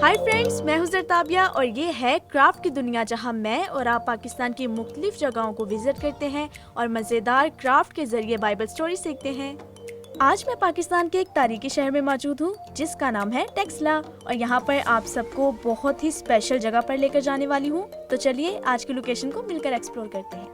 Hi friends, मैं हूं जरताबिया और ये है क्राफ्ट की दुनिया, जहां मैं और आप पाकिस्तान की मुख्तलिफ जगहों को विजिट करते हैं और मज़ेदार क्राफ्ट के जरिए बाइबल स्टोरी सीखते हैं। आज मैं पाकिस्तान के एक तारीखी शहर में मौजूद हूं जिसका नाम है टेक्सला और यहाँ पर आप सबको बहुत ही स्पेशल जगह पर लेकर जाने वाली हूँ। तो चलिए आज की लोकेशन को मिलकर एक्सप्लोर करते हैं।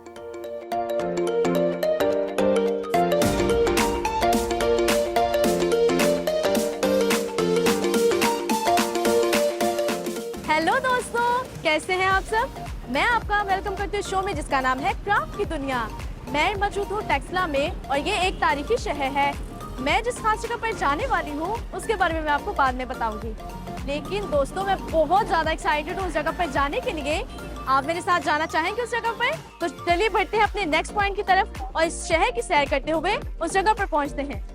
हेलो दोस्तों, कैसे हैं आप सब? मैं आपका वेलकम करती हूँ शो में जिसका नाम है क्राफ्ट की दुनिया। मैं मौजूद हूँ टेक्सला में और ये एक तारीखी शहर है। मैं जिस खास जगह पर जाने वाली हूँ उसके बारे में मैं आपको बाद में बताऊंगी। लेकिन दोस्तों, मैं बहुत ज़्यादा एक्साइटेड हूँ उस जगह पर जाने के लिए। आप मेरे साथ जाना चाहेंगे उस जगह पर? तो चलिए बढ़ते हैं अपने नेक्स्ट पॉइंट की तरफ और इस शहर की सैर करते हुए उस जगह पर पहुँचते हैं।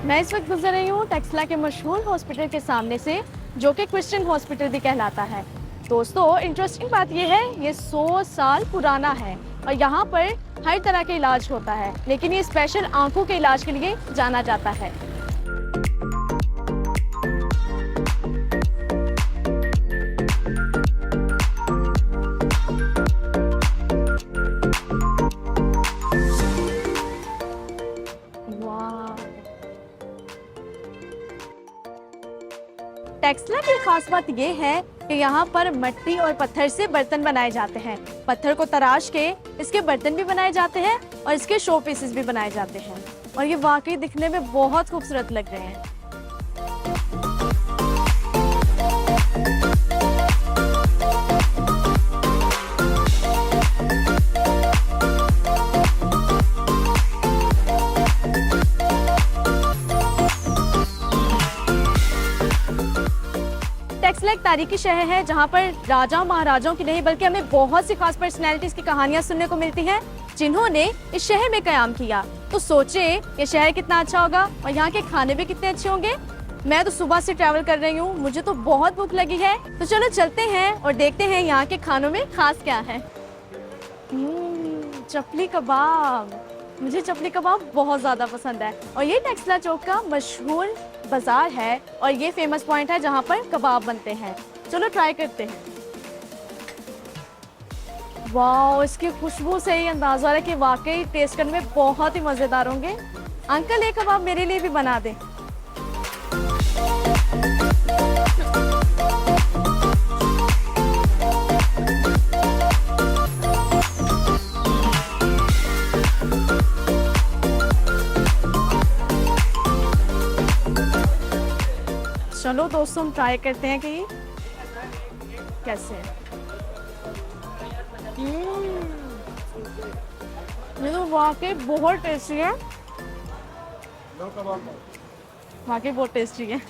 मैं इस वक्त गुजर रही हूँ टेक्सला के मशहूर हॉस्पिटल के सामने से, जो कि क्रिश्चियन हॉस्पिटल भी कहलाता है। दोस्तों, इंटरेस्टिंग बात यह है, ये 100 साल पुराना है और यहाँ पर हर तरह का इलाज होता है, लेकिन ये स्पेशल आंखों के इलाज के लिए जाना जाता है। टेक्सला की खास बात ये है कि यहाँ पर मिट्टी और पत्थर से बर्तन बनाए जाते हैं। पत्थर को तराश के इसके बर्तन भी बनाए जाते हैं और इसके शो पीसेस भी बनाए जाते हैं और ये वाकई दिखने में बहुत खूबसूरत लग रहे हैं। टेक्सला एक तारीखी शहर है जहाँ पर राजा महाराजाओं की नहीं बल्कि हमें बहुत सी खास पर्सनैलिटीज की कहानियां सुनने को मिलती हैं, जिन्होंने इस शहर में कयाम किया। तो सोचे ये शहर कितना अच्छा होगा और यहाँ के खाने भी कितने अच्छे होंगे। मैं तो सुबह से ट्रैवल कर रही हूँ, मुझे तो बहुत भूख लगी है। तो चलो चलते हैं और देखते हैं यहाँ के खानों में खास क्या है। चपली कबाब, मुझे चपली कबाब बहुत ज़्यादा पसंद है और ये टेक्सला चौक का मशहूर बाजार है और ये फेमस पॉइंट है जहाँ पर कबाब बनते हैं। चलो ट्राई करते हैं। वाह, इसकी खुशबू से ही अंदाजा है कि वाकई टेस्ट करने में बहुत ही मज़ेदार होंगे। अंकल, एक कबाब मेरे लिए भी बना दें। चलो दोस्तों, हम ट्राई करते हैं कि कैसे है। ये तो वाकई बहुत टेस्टी है, वाकई बहुत टेस्टी है।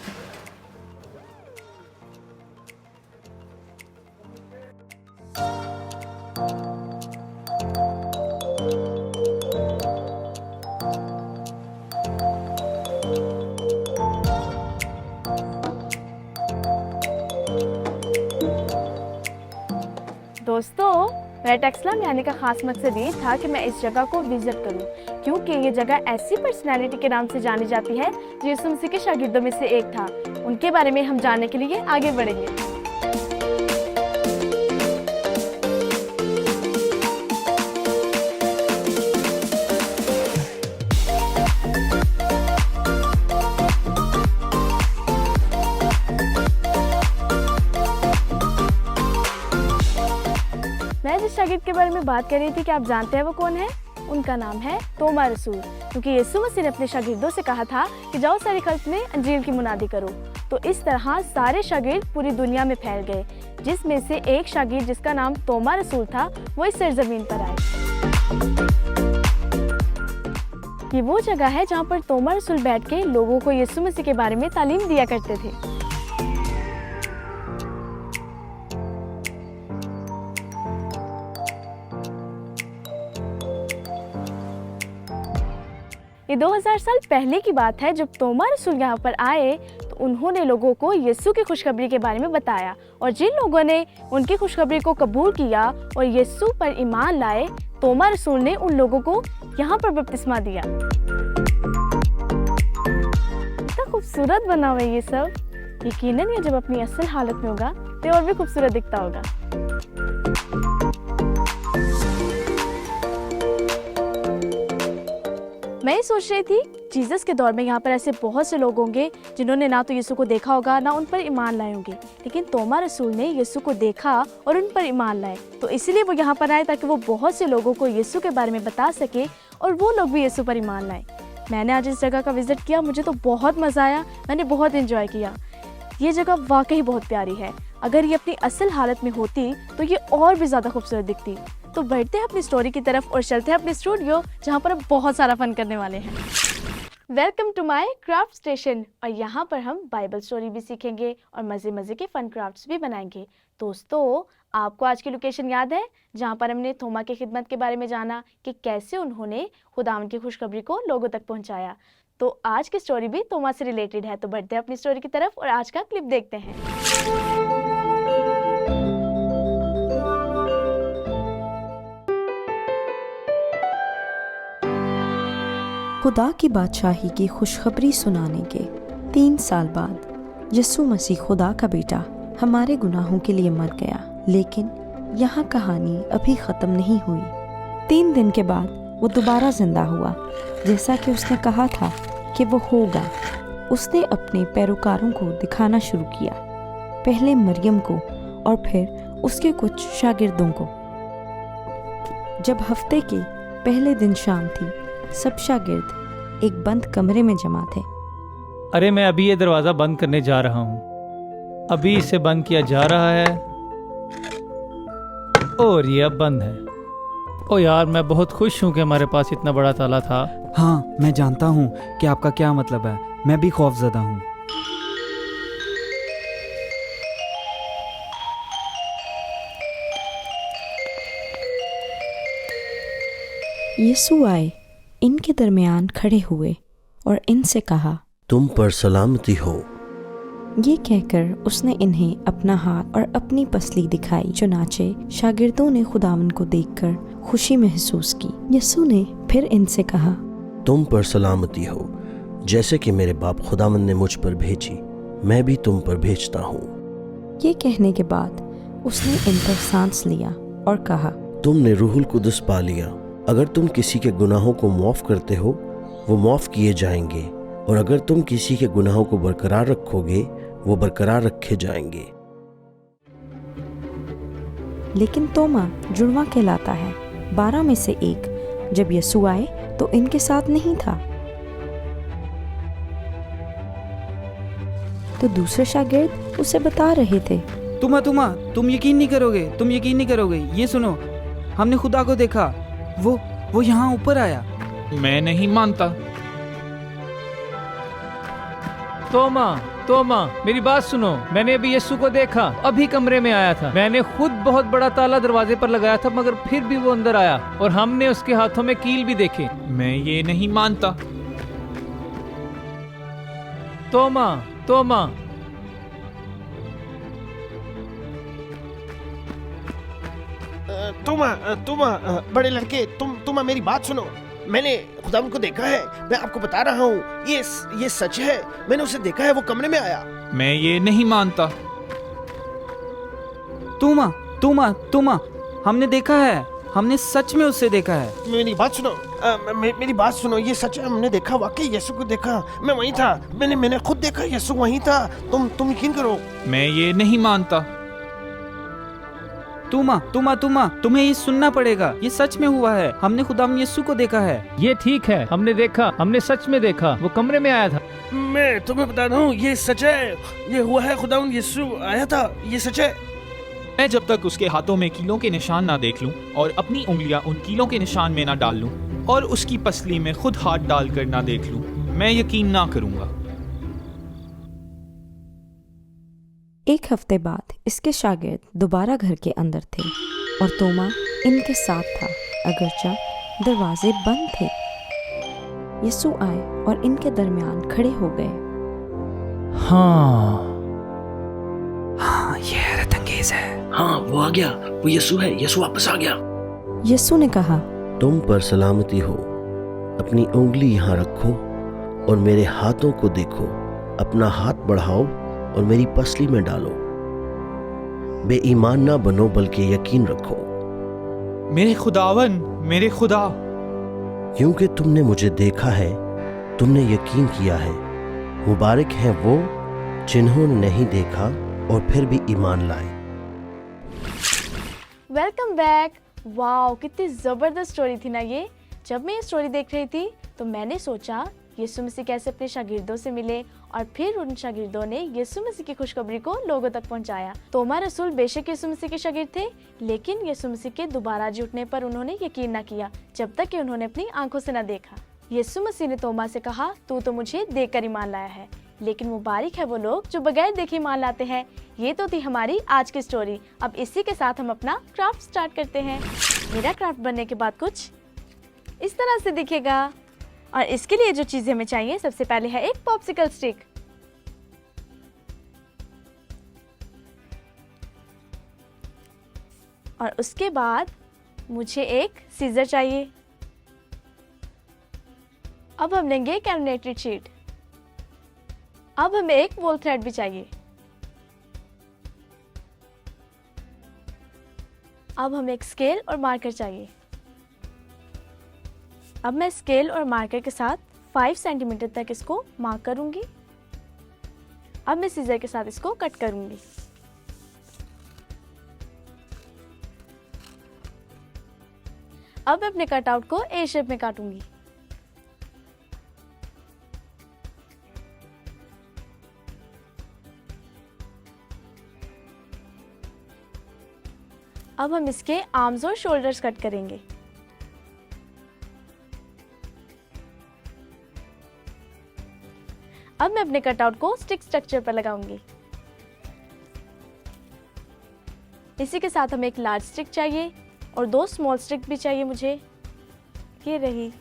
दोस्तों, मेरा टेक्सला में आने का खास मकसद ये था कि मैं इस जगह को विजिट करूं, क्योंकि ये जगह ऐसी पर्सनैलिटी के नाम से जानी जाती है जो यीशु मसीह के शागिर्दों में से एक था। उनके बारे में हम जानने के लिए आगे बढ़ेंगे। मैं जिस शागिर्द के बारे में बात कर रही थी, कि आप जानते हैं वो कौन है? उनका नाम है तोमा रसूल, क्योंकि यीशु मसीह ने अपने शागिर्दों से कहा था कि जाओ सारी खल्क में अंजील की मुनादी करो। तो इस तरह सारे शागिर्द पूरी दुनिया में फैल गए, जिसमें से एक शागिर्द जिसका नाम तोमा रसूल था वो इस सरजमीन पर आए। ये वो जगह है जहाँ पर तोमा रसूल बैठ के लोगों को यीशु मसीह के बारे में तालीम दिया करते थे। ये 2000 साल पहले की बात है जब तोमा रसूल यहाँ पर आए तो उन्होंने लोगों को यीशु की खुशखबरी के बारे में बताया और जिन लोगों ने उनकी खुशखबरी को कबूल किया और यीशु पर ईमान लाए, तोमा रसूल ने उन लोगों को यहाँ पर बपतिस्मा दिया। कितना खूबसूरत बना हुआ है ये सब। यकीनन ये जब अपनी असल हालत में होगा तो और भी खूबसूरत दिखता होगा। मैं सोच रही थी जीसस के दौर में यहाँ पर ऐसे बहुत से लोग होंगे जिन्होंने ना तो यीशु को देखा होगा ना उन पर ईमान लाए होंगे, लेकिन तोमा रसूल ने यीशु को देखा और उन पर ईमान लाए, तो इसीलिए वो यहाँ पर आए ताकि वो बहुत से लोगों को यीशु के बारे में बता सके और वो लोग भी यीशु पर ईमान लाए। मैंने आज इस जगह का विजिट किया, मुझे तो बहुत मज़ा आया, मैंने बहुत एंजॉय किया। ये जगह वाकई बहुत प्यारी है। अगर ये अपनी असल हालत में होती तो ये और भी ज़्यादा खूबसूरत दिखती। तो बढ़ते हैं अपनी स्टोरी की तरफ और चलते हैं अपने स्टूडियो जहाँ पर हम बहुत सारा फन करने वाले हैं। Welcome to my craft station. और यहाँ पर हम बाइबल स्टोरी भी सीखेंगे और मज़े मज़े के फन क्राफ्ट्स भी बनाएंगे। दोस्तों, आपको आज की लोकेशन याद है जहाँ पर हमने थोमा की खिदमत के बारे में जाना कि कैसे उन्होंने खुदावंद की खुशखबरी को लोगों तक पहुँचाया। तो आज की स्टोरी भी थोमा से रिलेटेड है। तो बढ़ते हैं अपनी स्टोरी की तरफ और आज का क्लिप देखते हैं। खुदा की बादशाही की खुशखबरी सुनाने के 3 साल बाद यीशु मसीह खुदा का बेटा हमारे गुनाहों के लिए मर गया। लेकिन यहाँ कहानी अभी ख़त्म नहीं हुई। 3 दिन के बाद वो दोबारा जिंदा हुआ, जैसा कि उसने कहा था कि वो होगा। उसने अपने पैरोकारों को दिखाना शुरू किया, पहले मरियम को और फिर उसके कुछ शागिर्दों को। जब हफ्ते के पहले दिन शाम थी, सब शागिर्द एक बंद कमरे में जमा थे। अरे मैं अभी ये दरवाज़ा बंद करने जा रहा हूँ। अभी इसे बंद किया जा रहा है और ये अब बंद है। ओ यार, मैं बहुत खुश हूँ कि हमारे पास इतना बड़ा ताला था। हाँ, मैं जानता हूँ कि आपका क्या मतलब है। मैं भी खौफजदा हूँ। यीशु आए, इनके दरमियान खड़े हुए और इनसे कहा, तुम पर सलामती हो। ये कहकर उसने इन्हें अपना हाथ और अपनी पसली दिखाई। चुनाचे शागिर्दों ने खुदावन को देखकर खुशी महसूस की। यीशु ने फिर इनसे कहा, तुम पर सलामती हो। जैसे कि मेरे बाप खुदावन ने मुझ पर भेजी, मैं भी तुम पर भेजता हूँ। ये कहने के बाद उसने इन पर सांस लिया और कहा, तुमने रूहुल कुदस पा लिया। अगर तुम किसी के गुनाहों को माफ़ करते हो, वो माफ़ किए जाएंगे, और अगर तुम किसी के गुनाहों को बरकरार रखोगे, वो बरकरार रखे जाएंगे। लेकिन तोमा जुड़वा कहलाता है, 12 में से एक, जब यीशु आए तो इनके साथ नहीं था। तो दूसरे शागिर्द उसे बता रहे थे, तुम यकीन नहीं करोगे। ये सुनो, हमने खुदा को देखा। वो यहाँ ऊपर आया। मैं नहीं मानता। तोमा, मेरी बात सुनो। मैंने अभी यीशु को देखा, अभी कमरे में आया था। मैंने खुद बहुत बड़ा ताला दरवाजे पर लगाया था, मगर फिर भी वो अंदर आया और हमने उसके हाथों में कील भी देखे। मैं ये नहीं मानता। तोमा, तुम बड़े लड़के, तुम मेरी बात सुनो। मैंने खुदावंद को देखा है। मैं आपको बता रहा हूँ, ये सच है। मैंने उसे देखा है, वो कमरे में आया। मैं ये नहीं मानता। तुमा, हमने देखा है। हमने सच में उससे देखा है। मेरी बात सुनो, ये सच है। हमने देखा, वाकई यीशु को देखा। मैं वहीं था। मैंने खुद देखा, यीशु वहीं था। तुम यकीन करो। मैं ये नहीं मानता। तुमा, तुम्हें ये सुनना पड़ेगा। ये सच में हुआ है। हमने खुदावंद यीशु को देखा है। ये ठीक है, हमने देखा, हमने सच में देखा। वो कमरे में आया था। मैं तुम्हें बता रहा हूँ, ये सच है। ये हुआ है। खुदावंद यीशु आया था। ये सच है। मैं जब तक उसके हाथों में कीलों के निशान ना देख लूं और अपनी उंगलियां उन कीलों के निशान में ना डाल लूं और उसकी पसली में खुद हाथ डालकर ना देख लूं, मैं यकीन ना करूंगा। एक हफ्ते बाद इसके शागिर्द दोबारा घर के अंदर थे और तोमा इनके साथ था, अगरचा दरवाजे बंद थे। यीशु आए और इनके दरमियान खड़े हो गए। हाँ, हाँ, ये हैरत अंगेज है। हाँ, वो आ गया, वो यीशु है, यीशु वापस आ गया। यीशु ने कहा, तुम पर सलामती हो, अपनी उंगली यहाँ रखो और मेरे हाथों को देखो। अपना हाथ बढ़ाओ और मेरी पसली में डालो। बेईमान ना बनो बल्कि यकीन रखो। मेरे खुदावन, मेरे खुदा। क्योंकि तुमने मुझे देखा है, तुमने यकीन किया है। मुबारक हैं वो जिन्होंने नहीं देखा और फिर भी ईमान लाए। Welcome back. वाओ, कितनी ज़बरदस्त स्टोरी थी ना ये। जब मैं ये स्टोरी देख रही थी तो मैंने सोचा यीशु मसीह कैसे अपने शागिर्दों से मिले और फिर उन शागिर्दों ने यीशु मसीह की खुशखबरी को लोगों तक पहुंचाया। तोमा रसूल बेशक यीशु मसीह के शागिर्द थे, लेकिन यीशु मसीह के दोबारा जी उठने पर उन्होंने यकीन न किया जब तक कि उन्होंने अपनी आंखों से न देखा। यीशु मसीह ने तोमा से कहा, तू तो मुझे देखकर ईमान लाया है, लेकिन मुबारक है वो लोग जो बगैर देखे ईमान लाते हैं। ये तो थी हमारी आज की स्टोरी। अब इसी के साथ हम अपना क्राफ्ट स्टार्ट करते हैं। मेरा क्राफ्ट बनने के बाद कुछ इस तरह से दिखेगा और इसके लिए जो चीजें हमें चाहिए, सबसे पहले है एक पॉप्सिकल स्टिक, और उसके बाद मुझे एक सीजर चाहिए। अब हम लेंगे कैलकुलेटेड शीट। अब हमें एक वोल थ्रेड भी चाहिए। अब हमें एक स्केल और मार्कर चाहिए। अब मैं स्केल और मार्कर के साथ 5 सेंटीमीटर तक इसको मार्क करूंगी। अब मैं सीजर के साथ इसको कट करूंगी। अब मैं अपने कटआउट को ए शेप में काटूंगी। अब हम इसके आर्म्स और शोल्डर्स कट करेंगे। अब मैं अपने कटआउट को स्टिक स्ट्रक्चर पर लगाऊंगी। इसी के साथ हमें एक लार्ज स्टिक चाहिए और 2 स्मॉल स्टिक भी चाहिए मुझे। ये रही।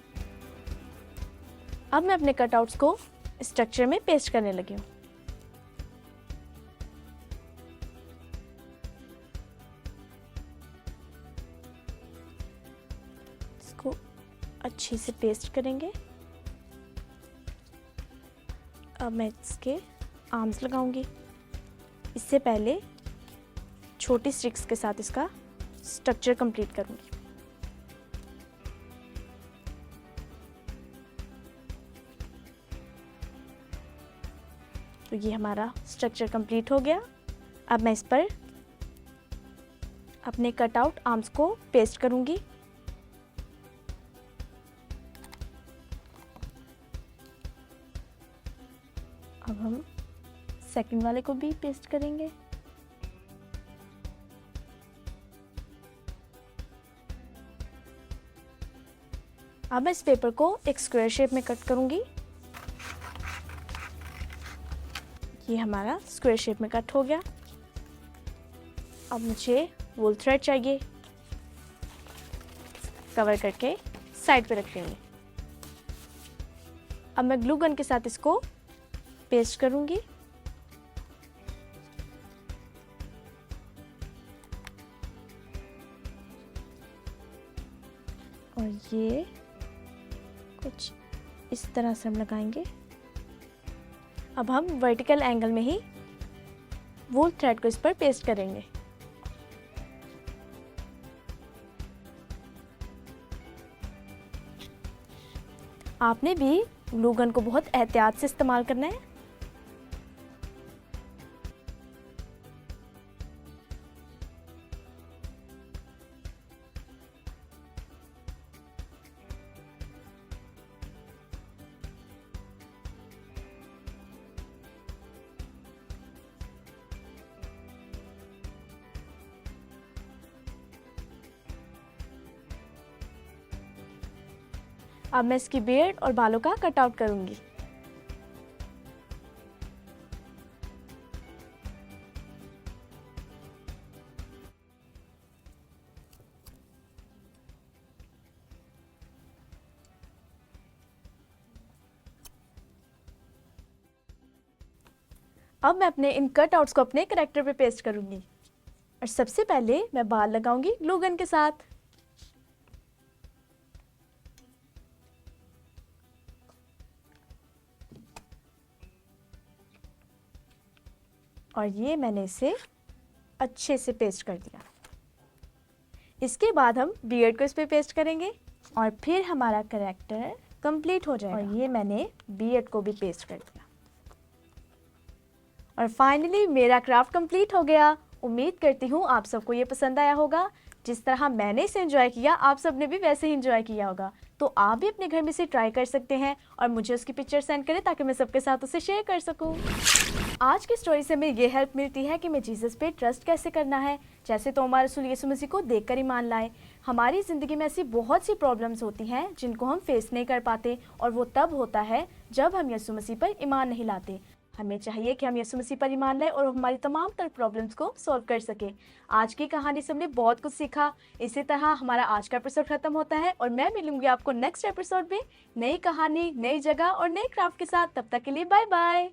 अब मैं अपने कटआउट्स को स्ट्रक्चर में पेस्ट करने लगी हूँ। इसको अच्छे से पेस्ट करेंगे। अब मैं इसके आर्म्स लगाऊंगी। इससे पहले छोटी स्टिक्स के साथ इसका स्ट्रक्चर कंप्लीट करूंगी। तो ये हमारा स्ट्रक्चर कंप्लीट हो गया। अब मैं इस पर अपने कटआउट आर्म्स को पेस्ट करूंगी। अब हम सेकंड वाले को भी पेस्ट करेंगे। अब मैं इस पेपर को एक स्क्वायर शेप में कट करूंगी। ये हमारा स्क्वायर शेप में कट हो गया। अब मुझे वूल थ्रेड चाहिए। कवर करके साइड पे रख लेंगे। अब मैं ग्लू गन के साथ इसको पेस्ट करूंगी। और ये कुछ इस तरह से हम लगाएंगे। अब हम वर्टिकल एंगल में ही वूल थ्रेड को इस पर पेस्ट करेंगे। आपने भी ग्लू गन को बहुत एहतियात से इस्तेमाल करना है। अब मैं इसकी बियर्ड और बालों का कट आउट करूंगी। अब मैं अपने इन कटआउट्स को अपने करेक्टर पे पेस्ट करूंगी और सबसे पहले मैं बाल लगाऊंगी ग्लू गन के साथ। और ये मैंने इसे अच्छे से पेस्ट कर दिया। इसके बाद हम बियर्ड को इस पे पेस्ट करेंगे और फिर हमारा करेक्टर कंप्लीट हो जाएगा। और ये मैंने बियर्ड को भी पेस्ट कर दिया और फाइनली मेरा क्राफ्ट कंप्लीट हो गया। उम्मीद करती हूँ आप सबको ये पसंद आया होगा। जिस तरह मैंने इसे एंजॉय किया आप सब ने भी वैसे ही एंजॉय किया होगा। तो आप भी अपने घर में इसे ट्राई कर सकते हैं और मुझे उसकी पिक्चर सेंड करें ताकि मैं सबके साथ उसे शेयर कर सकूं। आज की स्टोरी से हमें ये हेल्प मिलती है कि हमें जीसस पे ट्रस्ट कैसे करना है। जैसे तो हमारे रसूल यीशु मसीह को देखकर ईमान लाए। हमारी ज़िंदगी में ऐसी बहुत सी प्रॉब्लम्स होती हैं जिनको हम फेस नहीं कर पाते और वो तब होता है जब हम यीशु मसीह पर ईमान नहीं लाते। हमें चाहिए कि हम यीशु मसीह पर ईमान लाएं और हमारी तमाम तर प्रॉब्लम्स को सॉल्व कर सके। आज की कहानी से हमने बहुत कुछ सीखा। इसी तरह हमारा आज का एपिसोड खत्म होता है और मैं मिलूंगी आपको नेक्स्ट एपिसोड में नई कहानी, नई जगह और नए क्राफ्ट के साथ। तब तक के लिए बाय बाय।